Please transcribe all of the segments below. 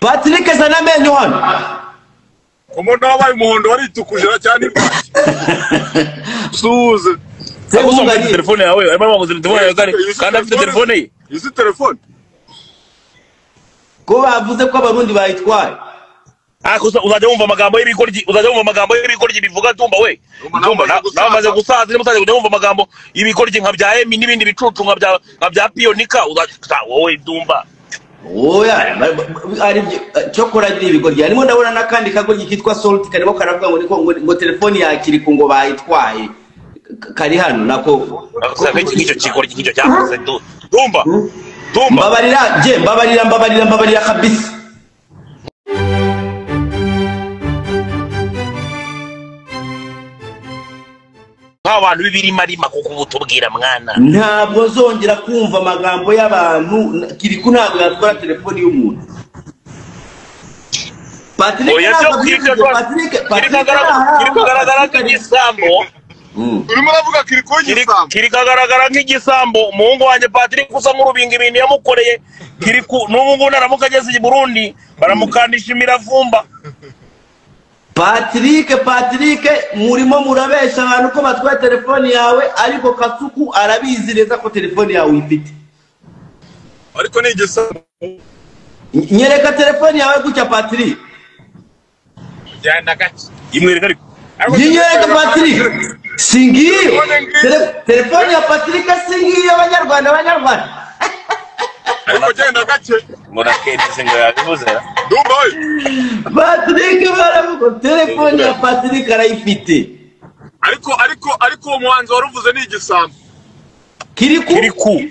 Patrick zana amenyo hano. Umuntu wabaye umuhondo waritukujira cyane. Suze. Usoma telefone yawe, arimo bamuzi telefone yawe kandi afite telefone ye. Izi telefone. Ko bavuze ko abarundi bayitwaye. Uzajya wumva amagambo y'ibikoryi bivuga Dumba we. Dumba namaze gusaza nimusaze kujya wumva amagambo y'ibikoryi nka bya Emi n'ibindi bicucu nka bya Pionika wowe Dumba. Oya ari cyokora ibikoryi harimo ndabona nakandi kagoryi kitwa Salt karimo karavuga ngo telefone yakiri ku ngo bayitwaye. Kari hano nako icyo kikoryi icyo cyakoze Dumba. Mbabarira kabisa. Abantu bibiri marima kuko ubutubwira mwana. Ntabwo zongera kumva amagambo y'abantu kiri kuntabwo yakora telefone y'umuntu. Patrick kagaragara nk'igisambo. Urimo uravuga kiri kagaragara nk'igisambo. Umuhungu wanjye Patrick usa nk'urubinga ibintu yamukoreye n'ubu naramuka ageze i Burundi baramukandisha imiravumba. Patrick murimo murabesha abantu ko batwaye telefone yawe ariko Kasuku arabizi neza ko telefone yawe uyifite. Ariko ni igisambo. Nyereka telefone yawe gutya Patrick. Jyana gace. Imwereka ariko. Nyereka Patrick. Singiyo. Telefone ya Patrick singiyo abanyarwanda. Ariko jyana gace. Murakete singo yabivuze. Dumba we. Patrick baravuga telefone ya Patrick arayifite. Ariko umuhanzi waruvuze ni igisambo. Kiriku.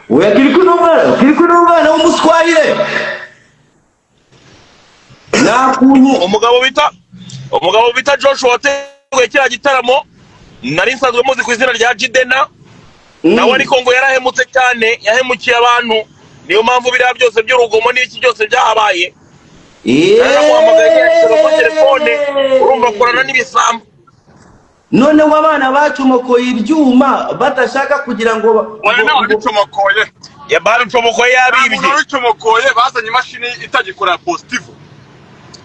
Oya Kiriku n'umwana w'umuswahili. Nakuntu umugabo bita Joshua wateguye kiriya gitaramo nari nsanzwe muzi ku izina rya Jidena. Nawe ariko ngo yarahemutse cyane yahemukiye abantu niyo mpamvu biriya byose by'urugomo n'iki byose byahabaye. Telefone urumva korana n'ibisambo. None wabana bacumokoye ibyuma batashaka kugira ngo babicomokoye. Babicomokoye yabibye. Babicomokoye bazanye imashini itagikora positive.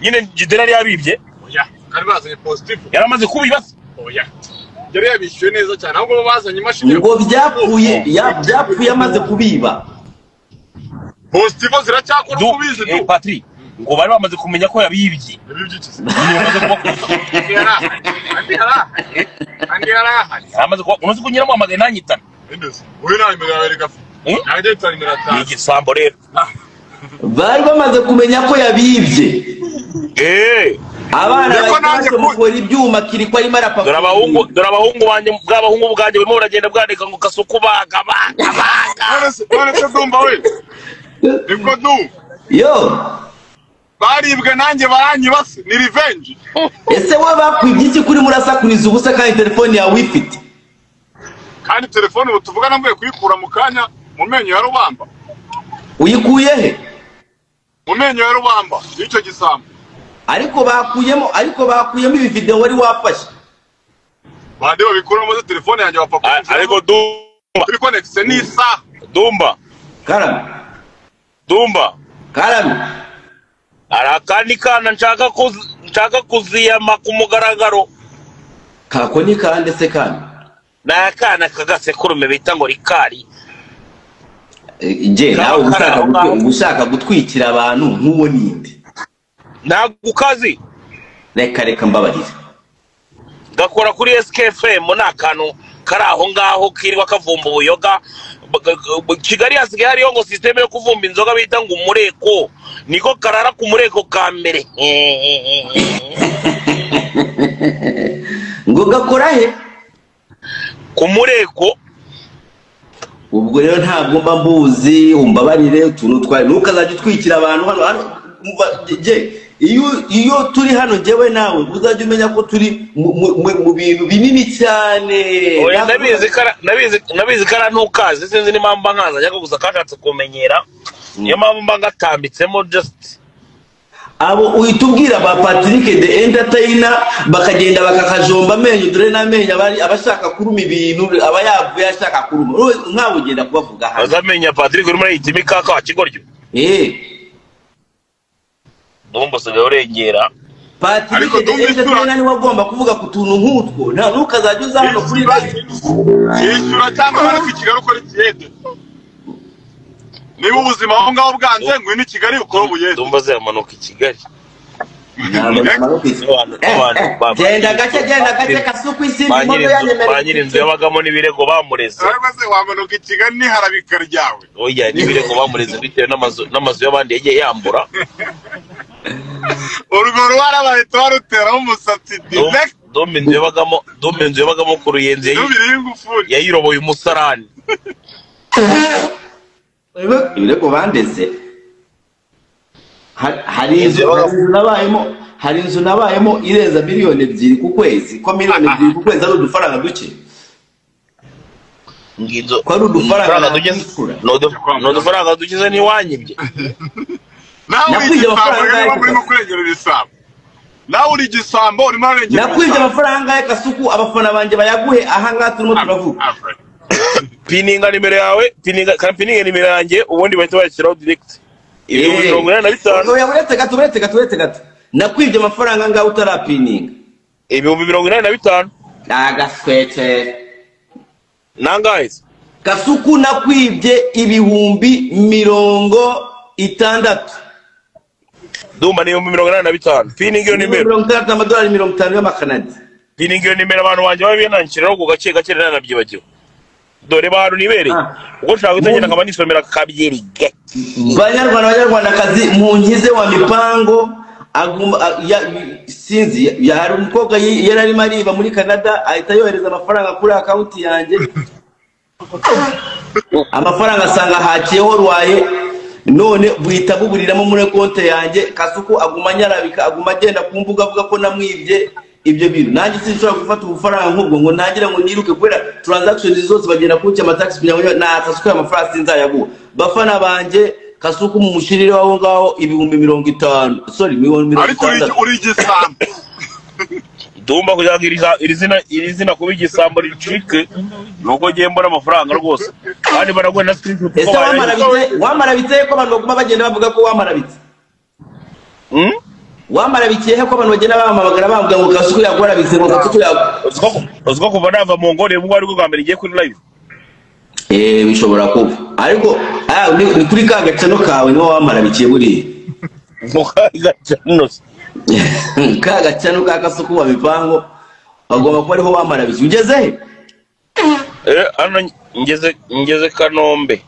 Nyine Jidena yabibye. Oya, kandi bazanye positive. Yaramaze kubiba. Oya. Yari yabishyuye neza cyane ahubwo bazanye imashini ngo byapfuye amaze kubiba. Positive ziracyakora kubizi Patrick ngo bari bamaze kumenya ko yabibye. Amaze ko unoze kunyiramo amagana nanyitana. Wewe nawe imbere gafu. Nanje tari mirata. Igisambo rero. Bari bamaze kumenya ko yabibye. Abana baje mukora ibyuma kiriko ari marapa. Dore abahungu banje bw'abahungu bwanje bimo uragenda bwandika ngo Kasuku baga. None se Dumba we. Niko du. Yo. Baribwe nanjye baranyibase ni revenge. Ese we bakwibye iki kuri murasakuriza ubusa kandi telefone yawe wifite? Kandi telefone utuvuga nambaye kuyikura mu kanya mu menyo ya rubamba. Uyikuye he? Mu menyo ya rubamba y'icyo gisambo. Ariko bakuyemo ibi video wari wafashe. Bande babikura mu telefone yanjye bapfa. Ariko Dumba turi connect ni sa. Dumba. Karame. Arakandi kana nshaka kuziyama ku mugaragaro. Kako ni kande se kana? Nakana kagasekurume bita ngo Rikari. Je nawe ushaka gutwikira abantu nk'uwo ninde? Nagukazi. Reka mbabarira. Gakora kuri SKFM n'akantu karaho ngaho kirwa kavumba ubuyoga. Kigali hasigaye hariyo ngo system yo kuvumba inzoga bita ngo umureko. Niko karara ku mureko ka mbere. Ngo gakora he? Ku mureko. Ubwo rero ntabwo mba mbuzi umbabarire utuntu twari nukazajya twikira abantu hano je iyo turi hano jewe nawe uzajya umenya ko turi mu bintu binini cyane. Oya nabizi kara ntukazi sinzi ni mpamvu nkaza njya gusa kashatse kumenyera niyo mpamvu mba ngatambitsemo just abo uhitubwira ba Patrick the Entertainer bakagenda bakakajomba amenyo dore n'amenyo abashaka kuruma ibintu abayavuye ashaka kuruma nkawe ugenda kubavuga hano azamenya Patrick uri muri itimi kaka wa Kigoryo Ndumva sigaye urengera. Patrick Dejeterena ni wagomba kuvuga ku tuntu nk'utwo nta ntukazajya uza hano kuri yishyura cyangwa bari Kigali ukora ikiyede niba ubuzima aho ngaho bwanze ngwino Kigali ukora ubuyede Ndumva zamanuka Kigali genda gake Kasuku isindi moto yanyemereye banyirinzu yabagamo n'ibirego bamureze ariko se wamanuka Kigali ni harabika ryawe oya n'ibirego bamureze bitewe n'amazu y'abandi yagiye yambura urwo rwara bahita baruteraho umusatsi direct Dombe inzu yabagamo ku Ruyenzi yayiroboye umusarani ibirego bandeze hari inzu nabayemo irenza miliyoni 2 ku kwezi ko miliyoni 2 ku kwezi ari udufaranga duke ngizo ko ari udufaranga duke no dufaranga dukize ni wanyibye nakwije amafaranga urimo kurengera ibisambo nawe uri gisambo urimo arengera nakwije amafaranga ya Kasuku abafana banje bayaguhe aha ngaha turimo turavuga pininga nimero yawe pininga nimero yanjye ubundi bahita bashyiraho direct 85 oya uretse gato nakwije amafaranga ngaho utarapininga 85 nagaswete nangahe Kasuku nakwibye 60 Ndumva ni 85 pininga iyo nimero $50 y'amakanadi pininga iyo nimero abantu banje babinanshiraho ku gake gake nanabyibagiwe dore bantu nibereye ubwo nshaka gutagenda nkaba nisomera kabyeri gake Banyarwanda kazi munkize wa mipango sinzi yari umukobwa yarari mariba muri Canada ahita yohereza amafaranga kuri account yanjye amafaranga asanga hakiyeho rwaye none buhita buburiramo muri konte yanjye Kasuku aguma nyarabika aguma agenda kumbuga avuga ko namwibye ibyo bintu nanjye sinshobora gufata ubufaranga nk'ubwo ngo nagira ngo niruke kubera transactions zose bagenda kucya amatax kugira na Kasuku amafaranga sinzayaguha bafana banje Kasuku mu mushirire waho ngaho 50 sorry 50 ariko uri gisambo Ndumva kugira iri zina kuba igisambo ricike nuko giye mbona amafaranga rwose kandi baragwe na screenshot ko wamarabitse ko abantu baguma bagenda bavuga ko wamarabitse wamarabikiye ko abantu bagenda bamamagara bavuga ngo Kasuku yagwarabitse ngo Kasuku uzko kuva nava mu ngore ubwo ari kugambira igiye kuri live bishobora kuba ariko ni kuri ka gacano kawe niwo wamarabikiye buri ka gacano ka Kasuku wa mipango bagomba kuba ariho wamarabikiye ugeze he hano ngeze Kanombe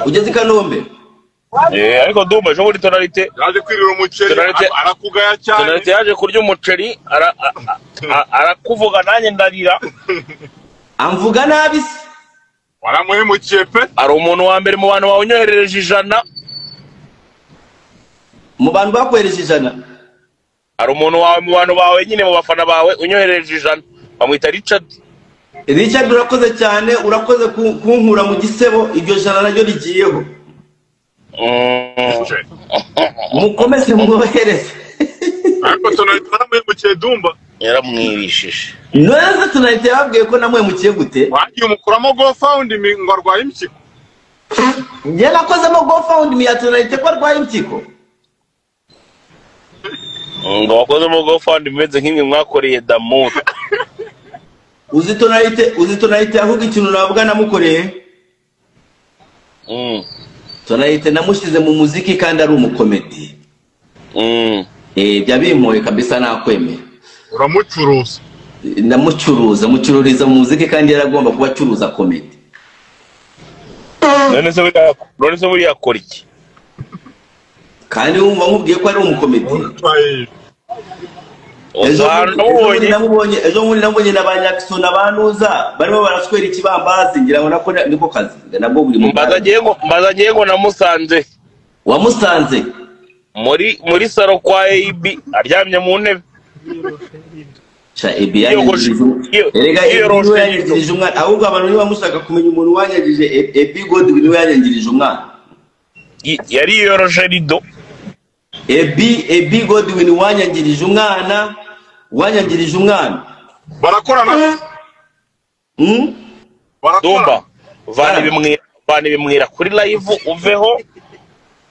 ugeze Kanombe ariko Ndumva ejo muri tonalite yaje kwirira umuceri arakugaya cyane tonalite yaje kurya umuceri arakuvuga nanjye ndarira amvuga nabi se waramuhemukiye pe ari umuntu wa mbere mu bantu bawunyoherereje 100 mu bantu bakwereje 100 ari umuntu wawe mu bantu bawe nyine mu bafana bawe unyoherereje 100 bamwita Richard urakoze cyane urakoze kunkura mu gisebo iryo 100 naryo rigiyeho mukomeze mwohereze ariko tonalite namuhemukiye Dumba yaramwirishije none tonalite yababwiye ko namuhemukiye gute wagiye umukuramo GoFundMe ngo arwaye impyiko njye nakozemo GoFundMe ya tonalite ko arwaye impyiko ngo wakozemo GoFundMe imeze nk'imwe mwakoreye Damour uzi tonalite ahubwo ikintu navuga namukoreye tonalite namushize mu muziki kandi ari umukomedi byabimpoye kabisa nakwemera uramucuruza mucururiza mu muziki kandi yaragomba kuba acuruza komedi none se buri yakora iki kandi wumva nkubwiye ko ari umukomedi ejo muri nabonye n'abanyakisona banuza barimo baraswera ikibambazi ngira ngo nako niko kazi nabwo buri mbazagiye ngo namusanze wamusanze muri saro kwa AB aryamye mu ntebe cha AB yanyagirije umwana ahubwo abantu niba mushaka kumenya umuntu wanyagirije AB God niwe yanyagirije umwana yari yoroje rido AB Godwin wanyagirije umwana barakorana Ndumva vani bimwira kuri live uveho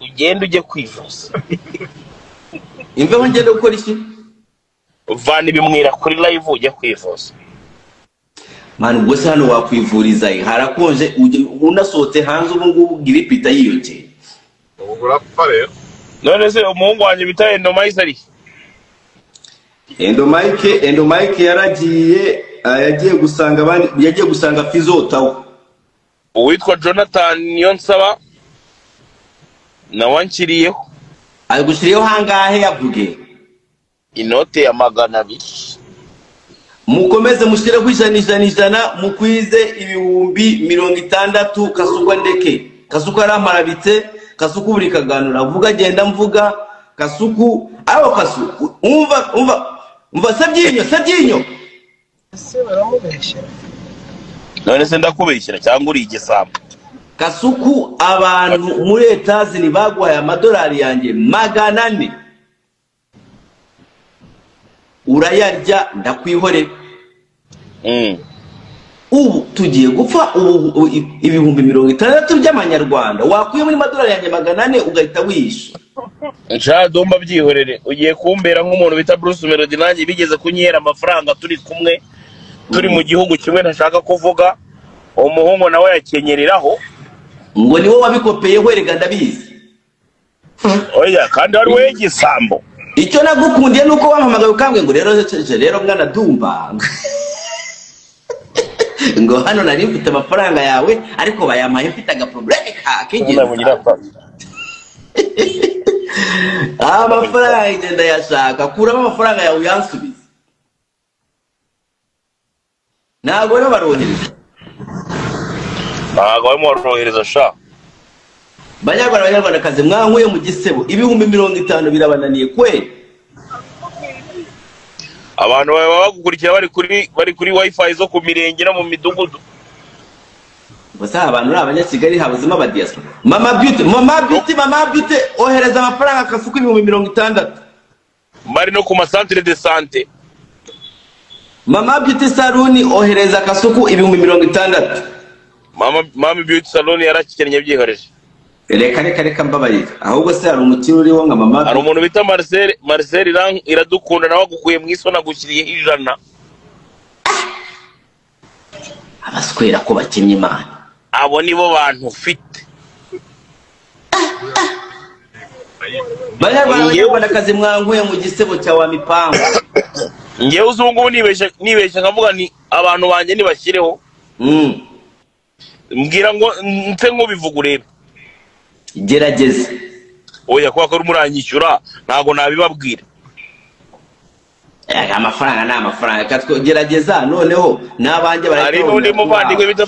ugenda ujye kwivuza. Imveho ngende gukora iki? Vana ibimwira kuri live ujye kwivuza. Mani ubwo se hano wakwivuriza harakonje unasohotse hanze ubu ngubu giripita yiyongeye. Ubugura pfa rero. None se umuhungu wanjye bita Endomike ari? Endomike yagiye gusanga abandi, yagiye gusanga Fizo tawo. Uwitwa Jonathan Niyonsaba na wankiriyeho. Ari gushiriyeho hangahe yavuge? Inote ya 200. Mukomeze mushireho ijana mukwize ibihumbi 60 Kasuku ndeke. Kasuku aramarabitse, Kasuku buri kaganura avuga agenda mvuga Kasuku aho Kasuku umva sabyinyo ese baramubeshya. None se ndakubeshyira cyangwa uri igisambo? Kasuku abantu muri etazi ni bagwaye amadolari yanjye 400 urayarya ndakwihore. Ubu tugiye gupfa ibihumbi 60 by'amanyarwanda wakuye muri madolari yanjye 400 ugahita wisha. Nshaka Dumba byihorere ugiye kumbera nk'umuntu bita Bruce Melody nanjye bigeze kunyera amafaranga turi kumwe turi mu gihugu kimwe ntashaka kuvuga umuhungu nawe yakenyereraho ngo niwo wabikopeye hwerega ndabizi. Oya kandi ari we gisambo. Icyo nagukundiye nuko wampamagaye ukambwe ngo rero mwana Dumba ngo hano nari mfite amafaranga yawe ariko bayamaye mfite aga problem k'ingenzi. Amafaranga igenda yashaka kuramo amafaranga yawe yansubiza. Ntago yo barohereza. Ntago yo barohereza sha. Banyarwanda kaze mwankuye mu gisebo ibihumbi 50 birabananiye kwe. Abantu bagukurikira bari kuri wifi zo ku mirenge no mu midugudu. Basa abantu n'abanyakigali habuzima ba diaspora. Mama beauty ohereza amafaranga Kasuku ibihumbi 60. Bari no ku masantre de santé. Mama beauty salon ohereza Kasuku ibihumbi 60. Mama beauty salon yarakikenye byihareje. Reka mbabarira. Ahubwo se hari umukiri uriho nka mama. Hari umuntu bita Marcel iradukunda nawe gukuye mu isona gushyiriye 100. Abaswera ko bakimye Imana. Abo nibo bantu ufite. Banyarwanda kazi mwankuye mu gisebo cya wa mipango. Ngewe uzungu nibeshya nkavuga ni abantu banje nibashyireho. Mbwira ngo nse nk'ubivuga urebe. Gerageza. Oya kwa ko urumuranyishyura ntago nabibabwira. Amafaranga n'amafaranga katwogerageza noneho nabanje barayiko. Ari n'undi muvandimwe bita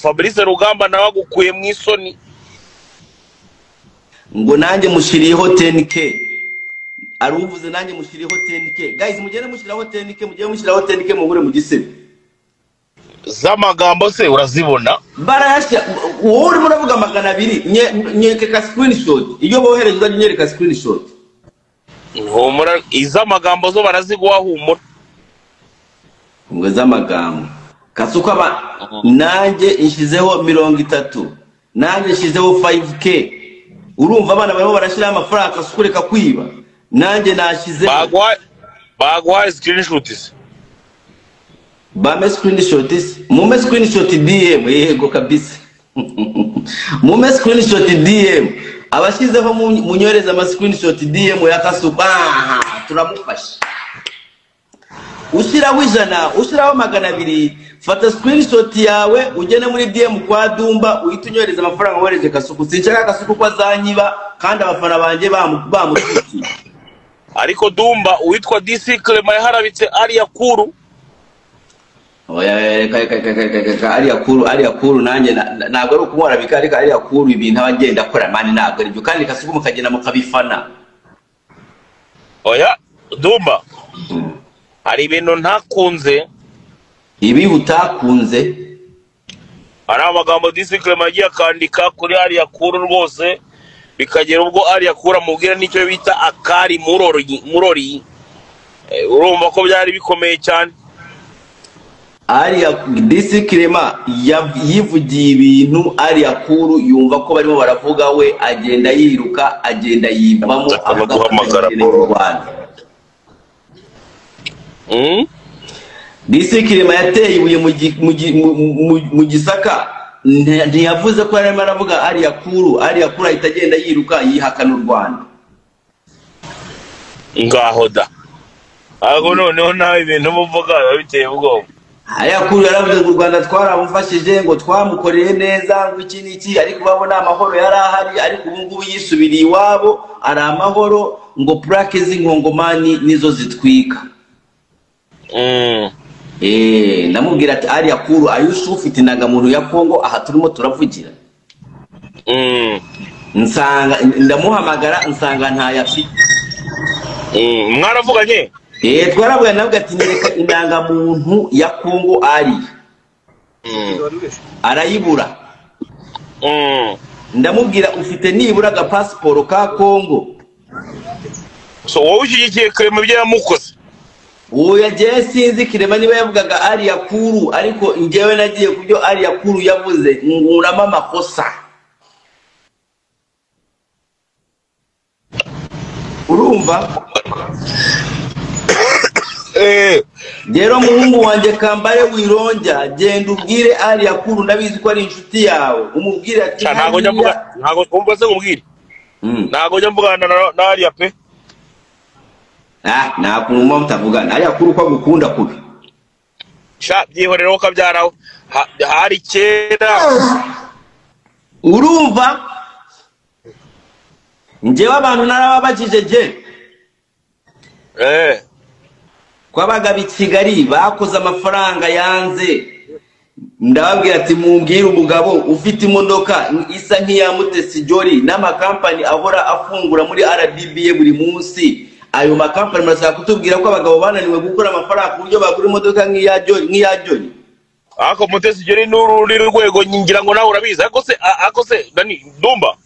Fabrice Rugamba nawe agukuye mu isoni. Ngo nanjye mushiriyeho 10k. Arumvuze nanjye mushiriyeho 10k. Guys mugende mushiraho 10k mugiye mushiraho 10k mubure mu gisebe. Zamagambo se urazibona? Barashya wowe muravuga 200 nyeke ka screenshot. Iyo bohereza nyereka screenshot. Humura izamagambo zo baraziguha humura. Ngo zamagambo. Kasuku aba nanjye inshizeho 30. Nanjye nshizeho 5k. Urumva abana barimo barashira amafaranga Kasukureka kwiba. Nanjye nashize bagwa screenshots. Bame screenshots. Mume screenshot DM yego kabisa. Mume screenshot DM. Abashizeho munyoreza ama screenshot DM ya Kasuku. Turamufasha. Ushiraho 100, ushiraho 200, fata screenshot yawe ugene muri DM kwa Dumba uyitunyoreza amafaranga wohereje Kasuku. Sinshaka Kasuku kwa zanyiba kandi abafana banje bamutiki. Ariko Dumba uitwa DC Clement yaharabitse ari yakuru. Oya ari yakuru nanjye ntabwo ari ukumwara bikari ari yakuru ibintu abagenda akora mani ntabwo ari byo kandi Kasuku mukagenda mukabifana. Oya Dumba hari ibintu ntakunze. Ibi utakunze ari amagambo DC Clement yagiye akandika kuri ari yakuru rwose bikagera ubwo ari yakura mubwira nicyo bita akari murori. Urumva ko byari bikomeye cyane. ariya disi Clement yivugiye ibintu ariya kuru yumva ko barimo baravuga we agenda yiruka agenda yivamo abaguhamagara mu Rwanda. Disi Clement yateye ibuye mu Gisaka ntiyavuze ko arimo aravuga ariya kuru ahita agenda yiruka yihakana u Rwanda. Ngaho da aho noneho nawe ibintu muvuga biteye ubwoba. Ariya kuru yaravuze ngo u Rwanda twaramufashije ngo twamukoreye neza ngo iki n'iki ariko babona amahoro yari ahari ariko ubu ngubu yisubiriye iwabo ari amahoro ngo plaque z'inkongomani nizo zitwika. Ndamubwira ati ariya kuru ayushu ufite indangamuntu ya Kongo aha turimo turavugira. Ndamuhamagara nsanga ntayafite. Mwaravuganye? Twaravuga nabwo ati nereka indangamuntu ya Kongo ari. Arayibura. Ndamubwira ufite nibura ga passport ka Kongo. So wowe ushyigikiye Clement ibyo yamukoze? Oya je sinzi Clement niba yavugaga ariya kuru ariko njyewe nagiye kubyo ariya kuru yavuze ngurama amakosa. Urumva? Rero muhungu wanje Kambare Wironja genda ubwire ariya kuru ndabizi ko ari inshuti yawe umubwire ati ntago njya mvuga ntago umva se umubwire. Ntago njya mvugana na ariya pe. Nakuntu mwa mutavugana ariya kuru ko agukunda kubi. Sha byihorera ko kabyaraho hari kera. Urumva? Njewe abantu narababajije je. Kwabaga b'Kigali bakoze amafaranga yanze. Ndababwira ati mumbwire umugabo ufite imodoka isa nk'iya Mutesi Jolly n'amakampani ahora afungura muri RDBA buri munsi. Ayo makampani murasaba kutubwira ko abagabo bananiwe gukora amafaranga ku buryo bagura imodoka nk'iya Jolly. Ako Mutesi Jolly n'ururi rwego ngira ngo nawe urabizi ako se Dani Dumba.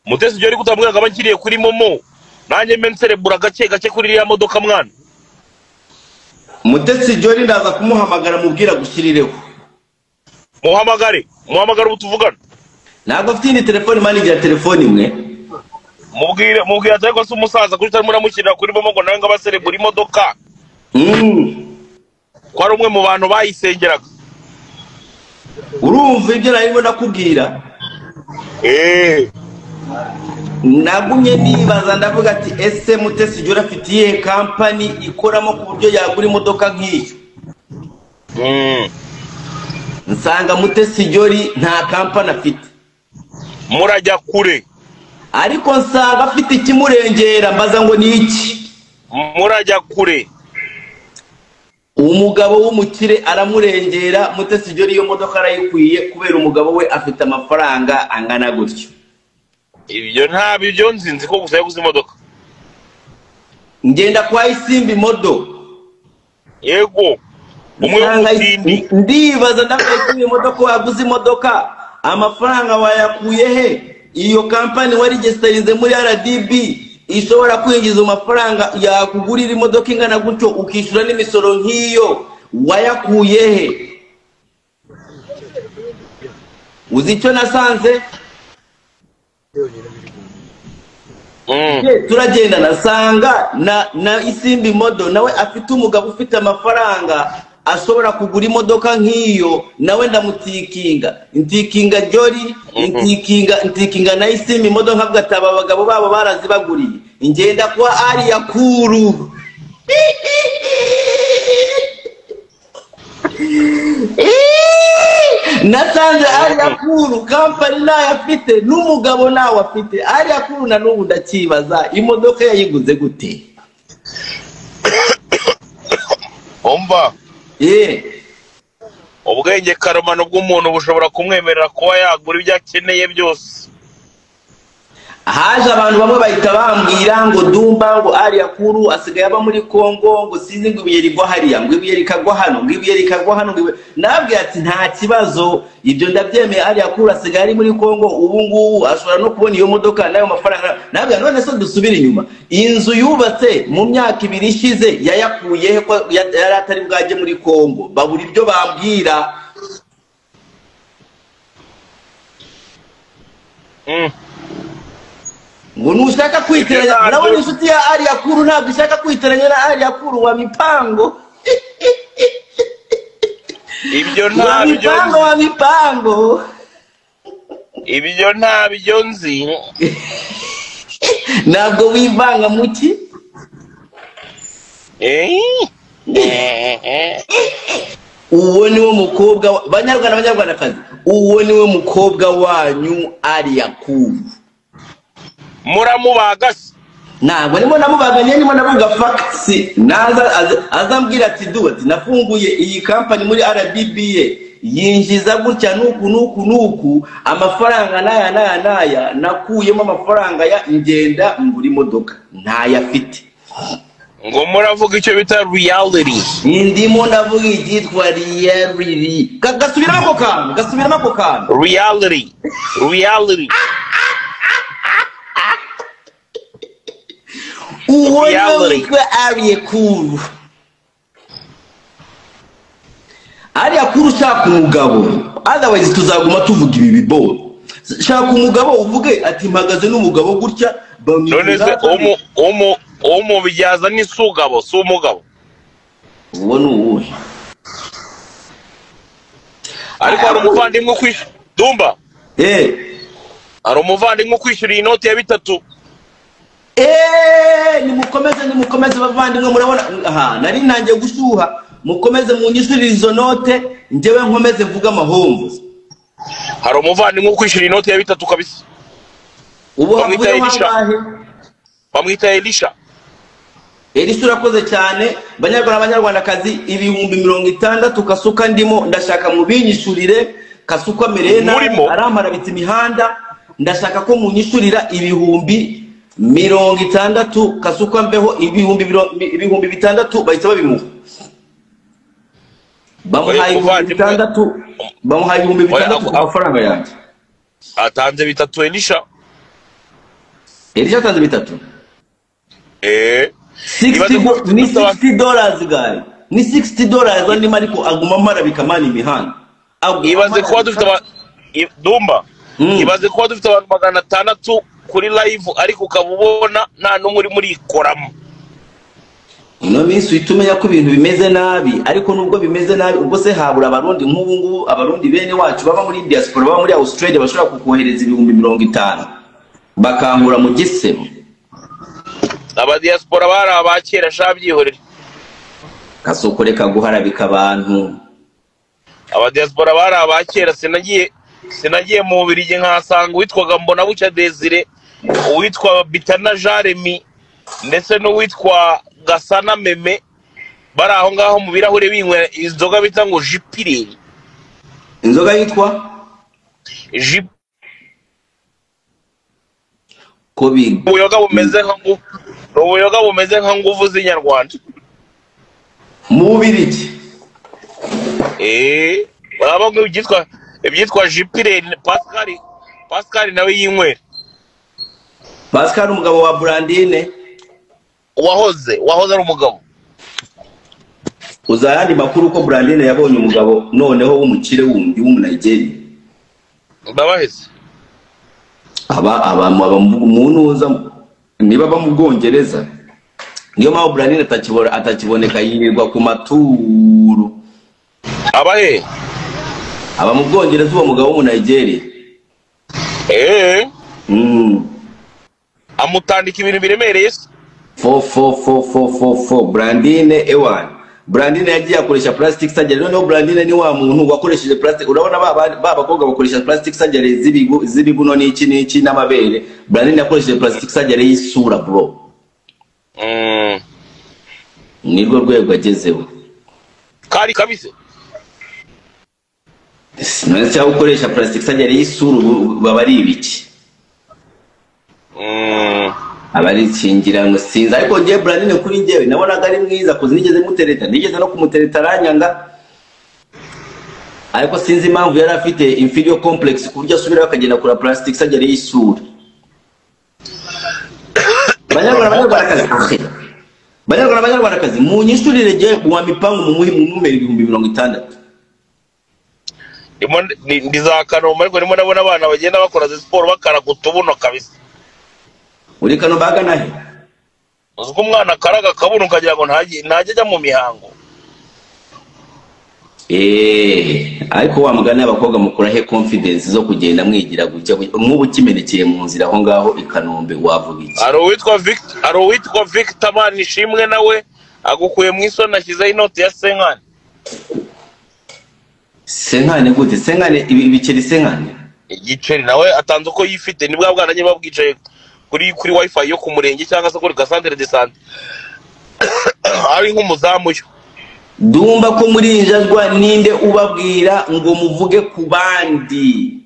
Mutesi Jolly kutambwira abakiriye kuri Momo nanjye menserebura gake kuri ya modoka mwana. Mutesi Jolly ndaza kumuhamagara mubwira gushyirireho. Muhamagare ubutuvugana. Ntabwo afite ni telefone manager telefone imwe. Mubwira cyangwa se umusaza kuri tarimo ramushyirira kuri Momo ngo nawe ngabaserebura imodoka. Ko ari umwe mu bantu bayisengeraga. Urumva ibyo narimo nakubwira? Nagumye nibaza ndavuga ati ese Mutesi Jolly afitiye company ikoramo ku buryo yagura imodoka nk'iyo. Nsanga Mutesi Jolly nta company afite. Murajya kure. Ariko nsanga afite ikimurengera mbaza ngo ni iki? Murajya kure. Umugabo w'umukire aramurengera Mutesi Jolly iyo modoka arayikwiye kubera umugabo we afite amafaranga angana gutyo. Ibyo ntabyo nzinzi ko gusa yaguze imodoka. Ngenda kwa Isimbi Modo. Yego. Umwe w'umutindi. Ndibaza ndafite imodoka waguze imodoka. Amafaranga wayakuye he? Iyo company waregisterize muri RDB ishobora kwinjiza amafaranga yakugurira imodoka ingana gutyo ukishyura n'imisoro nk'iyo wayakuye he? Uzi icyo nasanze? Turagenda nasanga na Isimbi Modo nawe afite umugabo ufite amafaranga ashobora kugura imodoka nk'iyo nawe ntikinga Jolly ntikinga na Isimbi Modo nkavuga ati aba bagabo babo barazibaguriye ingenda kwa ariya kuru. Nasanze ariya kuru company nayo afite n'umugabo nawe afite ariya kuru na n'ubu ndakibaza imodoka yayiguze gute? Umva ubwenge karemano bw'umuntu bushobora kumwemerera kuba yagura ibyo akeneye byose. Haje abantu bamwe bahita bambwira ngo Dumba ngo ariya kuru asigaye aba muri Kongo ngo sinzi ngo ibiye rigwa hariya ngo ibiye rikagwa hano ngo ibiye rikagwa hano nabwiye ati nta kibazo ibyo ndabyemeye ariya kuru asigaye ari muri Kongo ubu ngubu ashobora no kubona iyo modoka nayo mafaranga nabwo none so dusubira inyuma inzu yubatse mu myaka 2 ishize yayakuye ko yari atari bwaje muri Kongo babura ibyo bambwira ngo nushaka kwiteranya nawe inshuti ya ari yakuru ntabwo ishaka kwiteranya na ari yakuru wa mipango ibyo nta mipango ibyo nta byo nzi ntabwo wivanga muki uwo niwe mukobwa banyarwandakazi uwo niwe mukobwa wanyu ari yakuru muramubagase ntabwo nimo namubaganye nimo navuga facts naza azambwira ati duwati nafunguye iyi company muri RBBA yinjiza gutya nuku amafaranga naya nakuyemo amafaranga ya ingenda nguri modoka ntayafite ngo muravuga icyo bita reality ndimo navuga igitwa reality gasubiramo ako kantu reality uwo niwe ariye kuru ariya kuru ushaka umugabo otherwise tuzaguma tuvuga ibi biboro shaka umugabo uvuge ati mpagaze n'umugabo gutya none se umubyaza n'isugabo si umugabo uwo ni uwuhe ariko hari umuvandimwe ukwishyura Dumba hari umuvandimwe ukwishyura iyi noti ya 3 nimukomeze bavandimwe murabona aha nari ntangiye gushuha mukomeze munyishyurire izo note njyewe nkomeze mvuga amahombo hari umuvandimwe ukwishyura iyi noti ya 3 kabisa ubu bamwita Elisha urakoze cyane banyarwandakazi ibihumbi 60 kasuka ndimo ndashaka mu binyishurire kasuka merena aramara biti imihanda ndashaka ko munyishurira ibihumbi 60 kasuka mbeho ibihumbi 6 bahita babimuha bamuhaye ibihumbi 6 ku mafaranga yanjye atanze 3 Elisha atanze 3 $60 guy ni $60 ndimo ariko aguma mara bikamana imihanda ibaze ko dufite Dumba ibaze ko dufite abantu 600 kuri live ariko ukabubona nta numwe muri ikoramo no minsi itumenya ko ibintu bimeze nabi ariko nubwo bimeze nabi ubwo se habura abarundi nk'ubu abarundi bene wacu baba muri diaspora baba muri Australia bashobora kukohereza ibihumbi 50 bakankura mu gisebo aba diaspora bari abakera shabyihorera kasokoreka guharabika abantu aba diaspora bari abakera sinagiye mu Bubiligi nkasanga witwaga Mbona Bucya Desire uwitwa Bitana Jeremy ndetse n'uwitwa Gasana Meme bari aho ngaho mu birahure binywe inzoga bita ngo Jipireri inzoga yitwa Kobi ubuyoga bumeze nka nguvu z'inyarwanda mu Bubiligi baba ngo ibyitwa Jipireri Pascal nawe yinywera Pascal umugabo wa Brandine wahoze ari umugabo uzayandi makuru ko Brandine yabonye umugabo noneho w'umukire wundi w'umunayigeri babaheze umuntu uza niba ba mu Bwongereza niyo mpamvu Brandine atakiboneka yirirwa ku maturu abahe aba mu Bwongereza uwo mugabo w'umunayigeri amutandika ibintu biremereye se Brandine ewan Brandine yagiye akoresha plastic surgery noneho Brandine ni wa muntu wakoresheje plastic urabona bakobwa bakoresha plastic surgery zibibuno n'iki n'amabere Brandine yakoresheje plastic surgery y'isura bro nirwo rwego agezeho kari kabise none cyo gukoresha plastic surgery y'isura babari ibiki abari kingira ngo sinza ariko je Brandine kuri ngewe nabonaga ari mwiza kuzi nigeze mutereta nigeze no kumutereta aranyanga ariko sinzi impamvu yari afite inferior complex ku buryo asubira bakagenda kura plastic surgery y'isura Banyarwandakazi munyishurire je wa mipango mu numero 60. Ndizakano ariko ndimo nabona abana bagenda bakora siporo bakara kutubuno kabisa. Uri kano baga nahe? Uzuko umwana karaga kabuno kagira ngo ntajya mu mihango. Ariko wa mugana abakobwa mukura he confidence zo kugenda mwigira gutya nk'ubu kimenekeye mu nzira aho ngaho ikanombe wavuga iki? Aro witwa Victor Manishimwe nawe agukuye mu isoni ashyizeho inoti ya senkane. Senkane gute? Senkane ibiceri senkane? Igiceri nawe atanze uko yifite nibwa bwana nye babwicaye kuri wifi yo ku murenge cyangwa se kuri Cassandre de Sante. Ari nk'umuzamu yo. Dumba ko muri injazwa ninde ubabwira ngo muvuge ku bandi?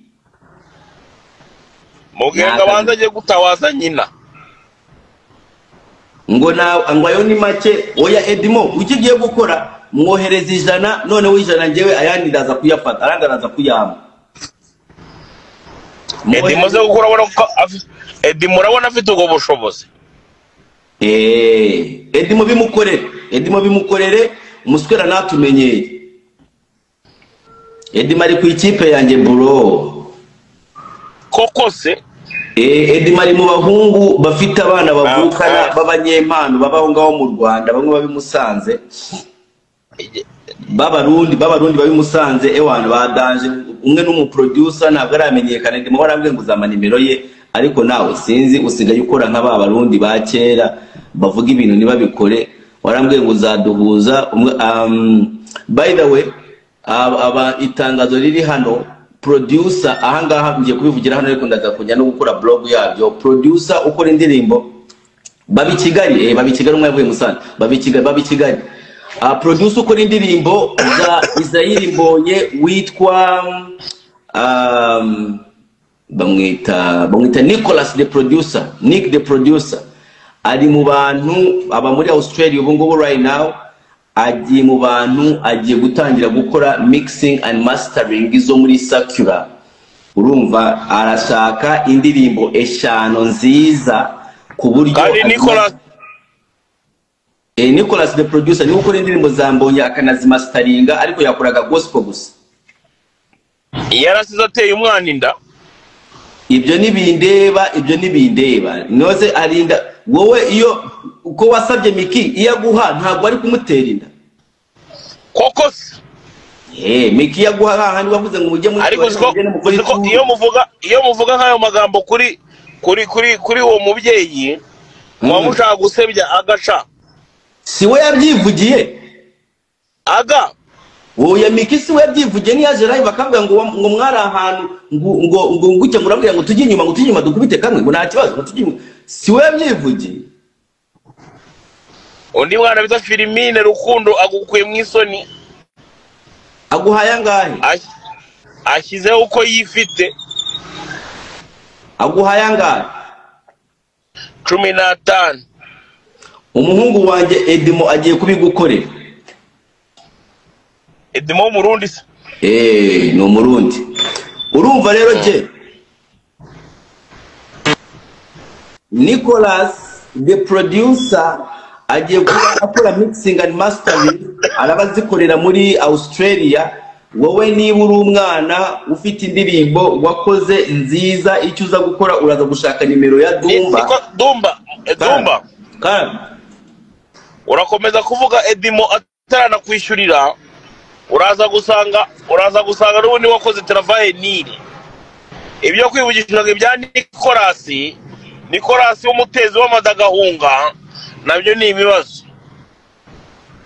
Mugenga banza agiye gutawaza nyina. Ngo ayo ni make. Oya Edimo ukigiye gukora mwohereza 100 none wijana ngewe ayandi ndaza kuyafata aranga ndaza kuyama. Edimo ze gukora bona Edimo urabona afite ubwo bushobozi. Edimo bimukorere umuswera natumenyeye. Edimo ari ku ikipe yanjye bro. Koko se Edimo ari mu bahungu bafite abana bavukana b'abanyempano babaho ngaho mu Rwanda bamwe babimusanze. Babarundi babimusanze ewana badanje umwe n'umuproducer ntabwo aramenyekana. Edimo barambwe ngo uzama nimero ye ariko nawe sinzi usigaye ukora nk'aba barundi ba kera bavuga ibintu nibabikore. Warambwe ngo uzaduhuza by the way aba itangazo riri hano producer ahangaha ngiye kubivugira hano ariko ndaza kujya no gukora blog yabyo. Producer ukora indirimbo babi Kigali umwe yavuye Musanze babi Kigali. Producer ukora indirimbo Isairi Mbonye witwa bamwita Nicholas the producer, Nick the producer. Ari mu bantu aba muri Australia ubu ngubu right now, agiye mu bantu agiye gutangira gukora mixing and mastering zo muri Sakura. Urumva arashaka indirimbo 5 nziza ku buryo kandi Nicholas the producer ni ukora indirimbo za Mbonye akanazimasteringa ariko yakoraga gospel gusa. Yarasize ateye umwana inda. Ibyo nibindeba noze arinda wowe iyo uko wasabye Miki iyaguha ntabwo ari kumutera inda. Koko Miki yaguha hahandi wavuze ngo mujye muri ariko iyo muvuga nkayo magambo kuri uwo mubyeyi wamushaka gusebya agasha. Si we yabyivugiye aga oya Miki si we yabyivugiye ni yaje live akavuga ngo mwari ahantu ngo nguke murabwira ngo tujye inyuma dukubite kamwe ngo nta kibazo tujye. Si we yabyivugiye. Undi mwana bita Filimine Rukundo agukuye mu isoni. Aguhaya ngahe? Ashyizeho uko yifite. Aguhaya ngahe? 15. Umuhungu wanjye Edimo agiye kubigukorera. Edimo Murundi se? Ni Umurundi. Urumva rero je Nicholas the producer agiye gukora mixing and mastering arabazikorera muri Australia. Wowe niba uri umwana ufite indirimbo wakoze nziza icyo uza gukora uraza gushaka nimero ya Dumba urakomeza kuvuga Edimo atarana kwishyurira uraza gusanga n'ubundi wakoze travail nili. Ibyo kwibugishiraga ibya Nicholas w'umutezi w'amadagahunga nabyo ni ibibazo.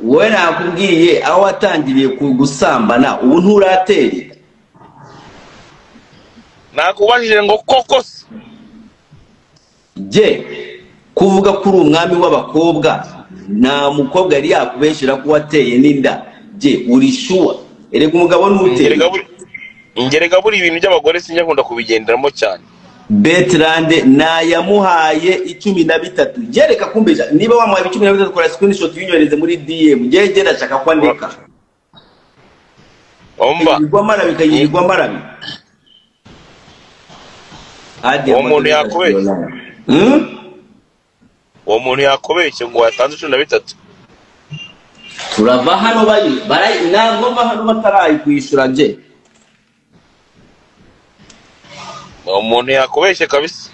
Wowe nakubwiye aho watangiriye gusambana ubu nturatera. Nakubajije ngo koko je kuvuga kuri umwami w'abakobwa na mukobwa yari yakubeshera ko wateye n'inda je urishuwa erega umugabo n'uteye. Ingerega buri ibintu by'abagore sinjya nkunda kubigenderamo cyane. Bertrand na yamuhaye 13 jereka kumbeja niba wamuhaye 13 kora screenshot yinyoreze muri DM jeje ndashaka kwandika igwa marabi kayigwa marabi umuntu yakubeshya uwo muntu yakobeshye ngo yatanze 13. turava hano bari ntabwo mva hano batarayikwishyura nje. Uwo muntu yakobeshye kabisa.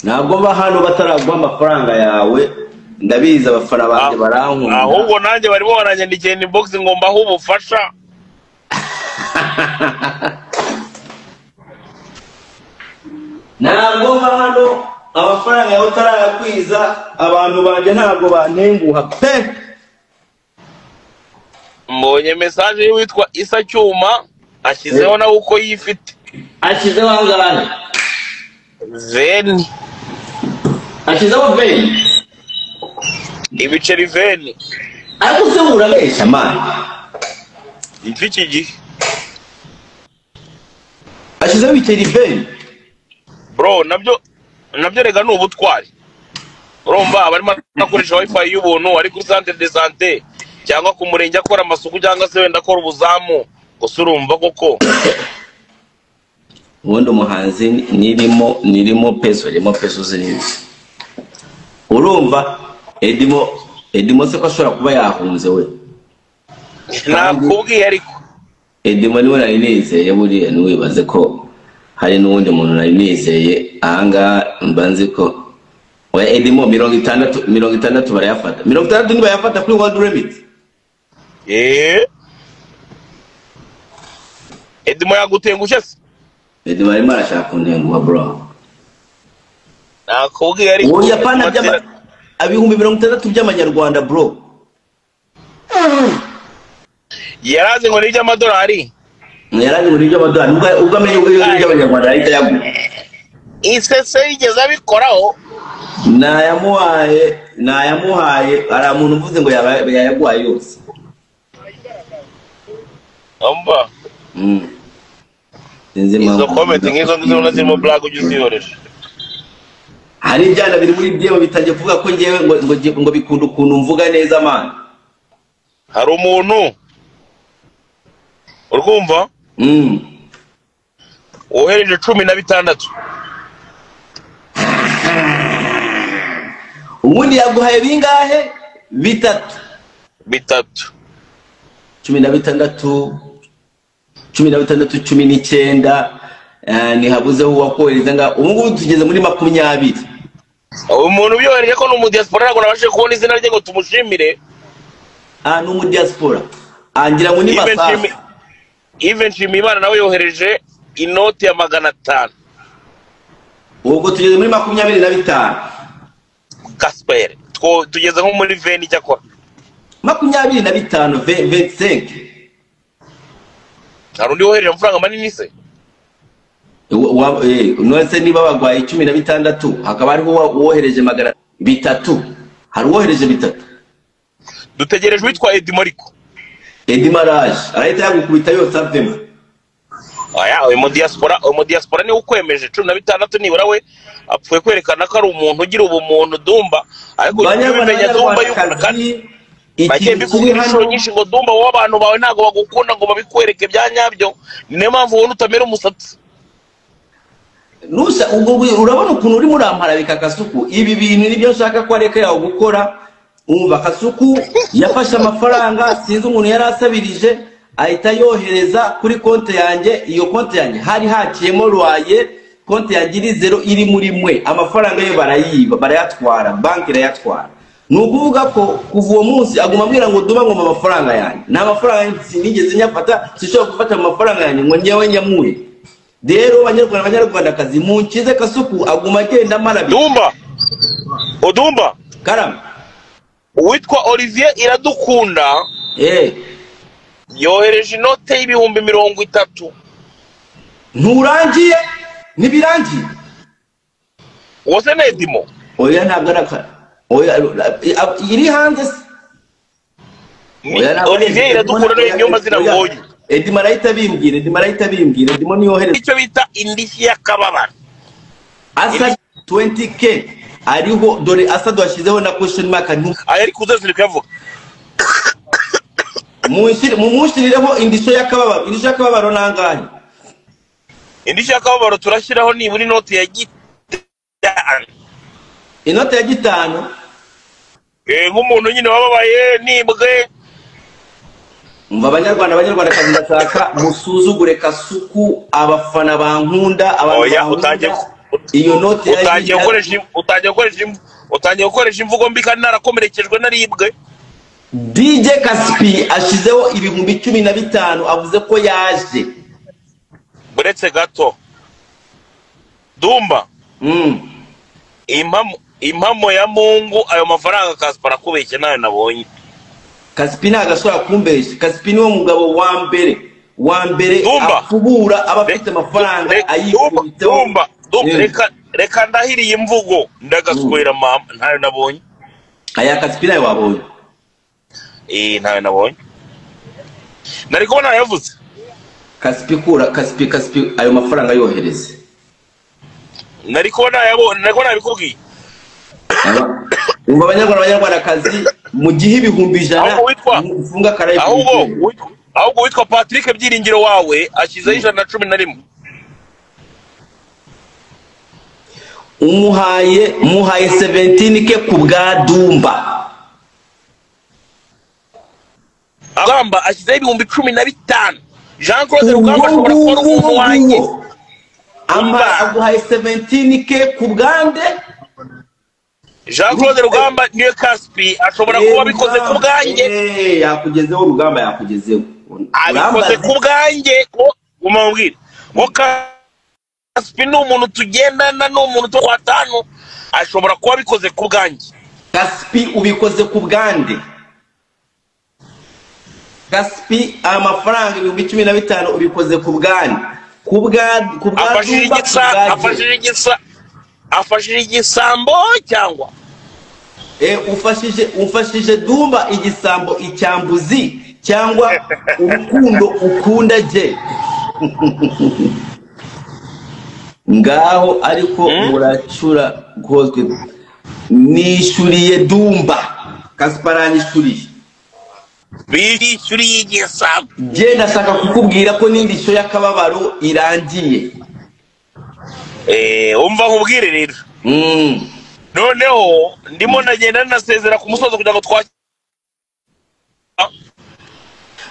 Ntabwo mva hano bataragwa amafaranga yawe. Ndabiza abafana banje barankunda. Ahubwo nanjye barimo baranyandikiye inbox ngo mbaho ubufasha. Ntabwo mva hano amafaranga yawe utarayakwiza abantu banje ntabwo bantenguha pe. Mbonye message y'uwitwa Isa Cyuma ashyizeho nawe uko yifite. Ashyizeho angahe? Veni. Ashyizeho veni. Ibiceri veni. Ariko se urabesha man. Iki gihe. Ashyizeho ibiceri veni. Bro, nabyo rega n'ubutwari. Urumva barimo nakoresha wifi y'ubuntu ari kuri centre de santé cyangwa ku murenge akora amasuku cyangwa se wenda akora ubuzamu. Gusa urumva koko ubundi umuhanzi nirimo peso zirimo. Urumva Edimo se ko ashobora kuba yahunze we. Nakubwiye ariko Edimo niwe nari nizeye buriya niwibaze ko hari n'uwundi muntu nari nizeye ahanga mbanzi ko we Edimo 60 barayafata. 60 nibayafata kuri World Remit. Edimo yagutengushye se? Edimo arimo arashaka kuntenguha bro. Nakubwiye ariko oya pana abihumbi 60 by'amanyarwanda bro. Yarazi ngo n'ijya amadolari. Yarazi ngo n'ijya amadolari ubwo amenye ubwo y'abanyarwanda ahita yagu. Isese yigeze abikoraho. Nayamuhaye ara muntu uvuze ngo yayaguhaye yose. Amba. Izo comment ngizo ndizona zirimo blague ugiziyoresha. Hari ibyana biri muri byebo bitangiye kuvuga ko ngewe ngo bikunda ukuntu mvuga neza man. Hari umuntu urumva? Ohereje 16. Ubundi yaguhaye bingahe? Bitatu. 16 19 ni habuze uwakohereza nga ubu tugeze muri 20. Umuntu byohereje ko no mu diaspora nako nabashe kubona izina rye ngo tumushimire. No mu diaspora. Angira ngo ni basa. Even Shimimana nawe yohereje inoti ya 500. Ubwo tugeze muri 25. Kasper. Tugeze nko muri 20 cyakora. 25 25. Harundi wohereje amafaranga manini se? Nose niba bagwaye 16 hakaba ariho wohereje 300. Hari wohereje 3. Dutegereje witwa Edimo ariko. Edimo araje arahita yagukubita yose avemo. Aya uyu mu diaspora ni ukwemeje 16 nibura we apfuye kwerekana ko ari umuntu ugira ubumuntu Dumba ariko bimenya Dumba yuko kandi bagiye bikubwira inshuro nyinshi ngo Dumba wowe abantu bawe ntago bagukunda ngo babikwereke byanyabyo niyo mpamvu ubona utamera umusatsi. Nusa ubwo urabona ukuntu uri murampara bikakasuku ibi bintu nibyo nshaka ko areka yawo gukora. Umva Kasuku yafashe amafaranga sinzi umuntu yarasabirije ahita yohereza kuri konti yanjye. Iyo konti yanjye hari haciyemo rwaye konti yanjye iri 0 iri muri mwe amafaranga yo barayiba barayatwara banki irayatwara. Nukuvuga ko kuva uwo munsi aguma ambwira ngo Dumba ngo amafaranga yanjye nta mafaranga sinigeze nyafata sishobora gufata amafaranga yanjye ngo nyewe nyamuye. Rero abanyarwandakazi munkize Kasuku aguma agenda marabi. Dumba Karama witwa Olivier Iradukunda yohereje inote y'ibihumbi 30. Nturangiye nibirangiye wose na Edimo oya ntabwo araka oya iri hanze Olivier Iradukunda niyo mazina ngoyi. Edimo arahita bimbwira Edimo niyo yohereje icyo bita indishyi y'akababaro asa 20k ariho dore asa dwashyizeho na question mark ari kuzazira kavuga mumushyirireho indishyi y'akababaro nangahe? Indishyi y'akababaro turashyiraho niburi note ya gitanu. Inote ya 5. Nk'umuntu nyine wababaye nibwe. Umva abanyarwanda kazi ndashaka musuzugure Kasuku abafana bankunda abantu. Iyo note utangiye gukoresha imvugo mbi kandi narakomerekejwe naribwe. DJ Kaspi ashizeho ibihumbi 15 avuze ko yaje. Buretse gato. Dumba. Impamo ya Mungu ayo mafaranga Kaspi arakubeshye nayo nabonye. Kaspi ntagasora kumbeshya. Kaspi niwo mugabo wa mbere afubura abafite amafaranga ayikubite. Dumba reka ndahiriye imvugo ndagasubira mama ntayo nabonye. Aya Kaspi nayo wabonye. Ntayo nabonye. Nari kubona yavuze. Kaspi ayo mafaranga yohereze. Nari kubona bikubwiye. Umva abanyarwanda kazi mu gihe ibihumbi 100 ufunga karayi. Ahubwo witwa Patrick Byiringiro wawe ashyizeho 111. Muhaye 17 ke kubwa Dumba. Agamba ashyizeho ibihumbi 15. Jean Claude Rugamba ashobora kuba umuntu wanjye. Aguhaye 17 ke kubwande. Jean Claude Rugamba niyo Kaspi ashobora kuba bikoze ku bwanjye. Yakugezeho Rugamba yakugezeho. Abikoze ku bwanjye ko umubwira. Ngo Kaspi ni umuntu tugendana n'umuntu twatanu ashobora kuba bikoze ku bwanjye. Kaspi ubikoze ku bwande. Kaspi amafaranga 15 ubikoze ku bwande. Afashije igisambo cyangwa ufashije Dumba igisambo icyambuzi cyangwa urukundo ukunda je. Ngaho ariko muracura gozwe nishuriye Dumba. Kasparanyishuriye bishyuriye igisambo. Je ndashaka kukubwira ko n'indisho y'akababaro irangiye. Umva nkubwire rero. Noneho ndimo nagenda nasezera ku musozo kugira ngo twakira.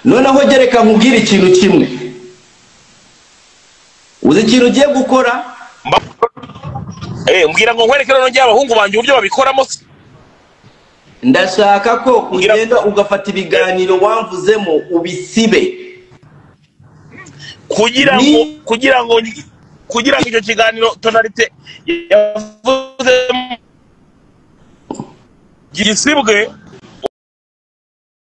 Noneho gereka nkubwire ikintu kimwe. Uzi ikintu ugiye gukora? Mbwira ngo nkwereke none njye abahungu banje uburyo babikoramo. Ndashaka ko ugenda ugafata ibiganiro wamvuzemo ubisibe. Kugira ngo icyo kiganiro tonalite yavuze gisibwe